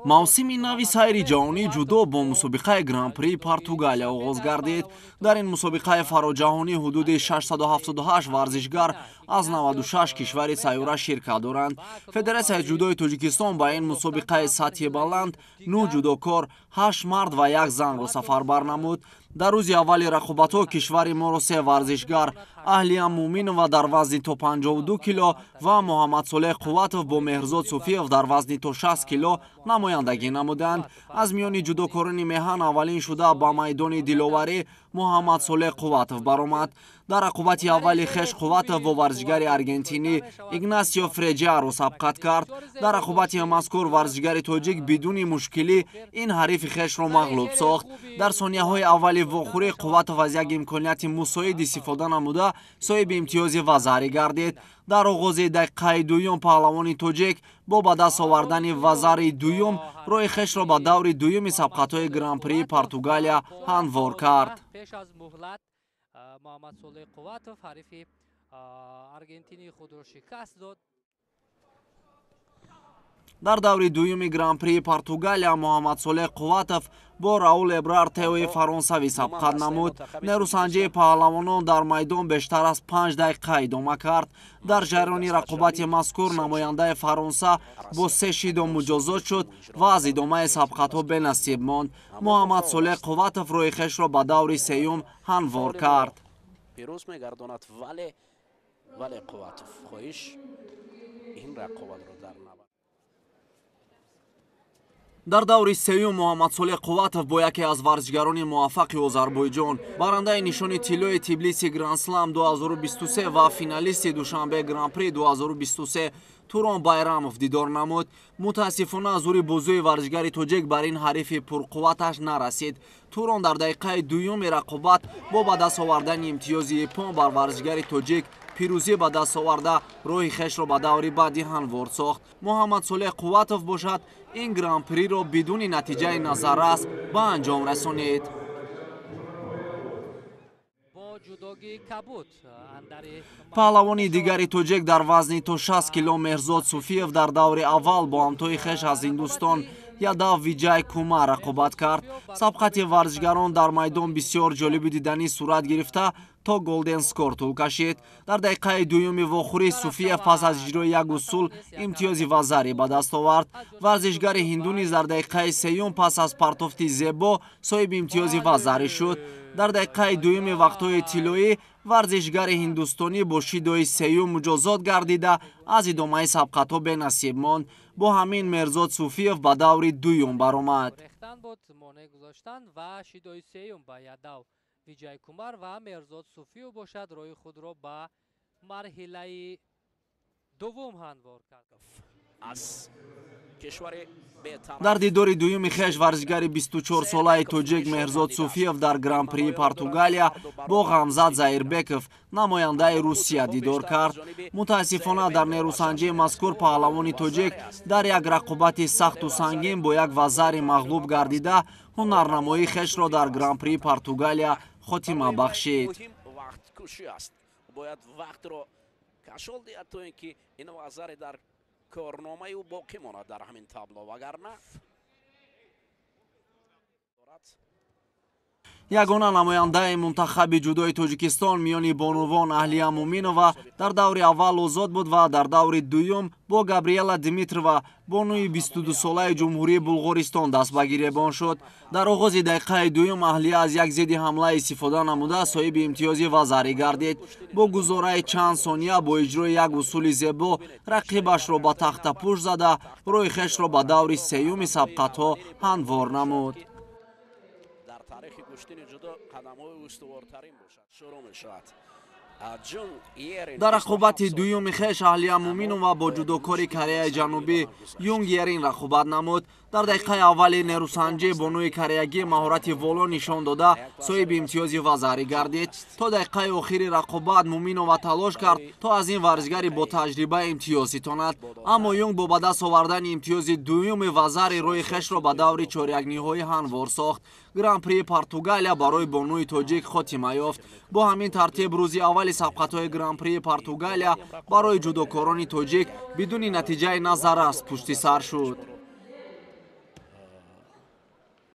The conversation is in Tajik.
мавсими нави сайри ҷаҳонии ҷудо бо мусобиқаи гран-прии Португалия оғоз гардид. Дар ин мусобиқаи фароҷаҳонӣ ҳудуди 678 варзишгар аз 96 кишвари сайёра ширкат доранд. Федератсияи ҷудои Тоҷикистон ба ин мусобиқаи сатҳи баланд 9 ҷудокор, 8 мард ва 1 занро сафарбар намуд. Дар рӯзи аввали рақобатҳо кишвари моро 3 варзишгар Аҳлия Муминова дар вазни то 52 кило ва Муҳаммадсолеҳ Қувватов бо Меҳрзод Суфиев дар вазни то 60 кило намояндагӣ намуданд. Аз миёни ҷудокорони меҳан аввалин шуда ба майдони диловарӣ Муҳаммадсолеҳ Қувватов баромад. Дар рақобати аввали хеш Қувватов бо варзишгари аргентинӣ Игнасио Фреҷиаро сабқат кард. Дар рақобати мазкур варзишгари тоҷик бидуни мушкилӣ ин ҳарифи хешро мағлуб сохт. Дар сонияҳои аввали вохӯрӣ Қувватов аз як имконияти мусоид истифода намуда соҳиби имтиёзи вазарӣ гардид. Дар оғози дақиқаи дуюм паҳлавони тоҷик бо ба даст овардани вазари дуюм роҳи хешро ба даври дуюми сабқатҳои гран-прии Португалия ҳамвор кард. Муҳаммадсолеҳ Қувватов ҳарифи аргентинии худро шикаст дод. Дар даври дуюми гран-прии Португалия Муҳаммадсолеҳ Қувватов бо Раул Эбрар Теои фаронсавӣ сабқат намуд. нерӯсанҷии паҳлавонон дар майдон бештар аз 5 дақиқа идома кард. дар ҷараёни рақобати мазкур намояндаи Фаронса бо 3 шидом муҷозот шуд ва аз идомаи сабқатҳо бенасиб монд. Муҳаммадсолеҳ Қувватов роҳи хешро ба даври сеюм ҳамвор кард. пирӯз мегардонад вале Қувватов хоҳиш ин рақобатро дар навбат. дар даври сеюм Муҳаммадсолеҳ Қувватов бо яке аз варзишгарони муваффақи Озарбойҷон, барандаи нишони тиллои Тбилиси Гранд-слам 2023 ва финалисти Душанбе Гран-при 2023 Турон Байрамов дидор намуд. мутаассифона зури бозӯи варзишгари тоҷик бар ин ҳарифи пурқувваташ нарасид. Турон дар дақиқаи дуюми рақобат бо ба даст овардани имтиёзи ипон бар варзишгари тоҷик пирӯзӣ ба даст оварда роҳи хешро ба даври баъдӣ ҳамвор сохт. Муҳаммадсолеҳ Қувватов бошад ин гран-приро бидуни натиҷаи назаррас ба анҷом расонид. паҳлавони дигари тоҷик дар вазни то 60 кило Меҳрзод Суфиев дар даври аввал бо ҳамтои хеш аз Ҳиндустон Ядав Виджай Кумар рақобат кард. сабқати варзишгарон дар майдон бисёр ҷолибу диданӣ сурат гирифта то голден скор тӯл кашид. дар дақиқаи дуюми вохӯрӣ Суфиев пас аз иҷрои як усул имтиёзи вазарӣ ба даст овард. варзишгари ҳиндӣ низ дар дақиқаи сеюм пас аз партофти зебо соҳиби имтиёзи вазарӣ шуд. дар дақиқаи дуюми вақтҳои тиллоӣ варзишгари ҳиндустонӣ бо шидои сеюм муҷозот гардида аз идомаи сабқатҳо бенасиб монд. бо ҳамин Меҳрзод Суфиев ба даври дуюм баромад. Виджай Кумар ва Меҳрзод Суфиев бошад роҳи худро ба марҳилаи дуввум ҳамвор кард. дар дидори дуюми хеш варзишгари 24-солаи тоҷик Меҳрзод Суфиев дар гран-прии Португалия бо Ғамзат Заирбеков намояндаи Русия дидор кард. мутаассифона дар нерӯсанҷии мазкур паҳлавони тоҷик дар як рақобати сахту сангин бо як вазари мағлуб гардида ҳунарнамоии хешро дар гран-прии Португалия хотима бахшид. کارنامه او باقی ماند در همین تابلو وگرنه ягона намояндаи мунтахаби ҷудои Тоҷикистон миёни бонувон Аҳлия Муминова дар даври аввал озод буд ва дар даври дуюм бо Габриела Димитрова бонуи 22-солаи ҷумҳурии Булғористон даст ба гиребон шуд. дар оғози дақиқаи дуюм Аҳлия аз як зидди ҳамла истифода намуда соҳиби имтиёзи вазарӣ гардид. бо гузораи чанд сония бо иҷрои як усули зебо рақибашро ба тахта пӯш зада роҳи хешро ба даври сеюми сабқатҳо ҳамвор намуд. дар рақобати дуюми хеш Аҳлия Муминова бо ҷудокори Кореяи Ҷанубӣ Юнг Ерин рақобат намуд. дар дақиқаи аввали нерӯсанҷӣ бонуи кореягӣ маҳорати воло нишон дода соҳиби имтиёзи вазарӣ гардид. то дақиқаи охири рақобат Муминова талош кард то аз ин варзишгари бо таҷриба имтиёз ситонад, аммо Юнг бо ба даст овардани имтиёзи дуюми вазари роҳи хешро ба даври чорякниҳоӣ ҳамвор сохт. гран-прии Португалия барои бонуи тоҷик хотима ёфт. бо ҳамин тартиб рӯзи аввали ҷадвали сабқатҳои гран-прии Португалия барои ҷудокорони тоҷик бидуни натиҷаи назаррас пушти сар шуд.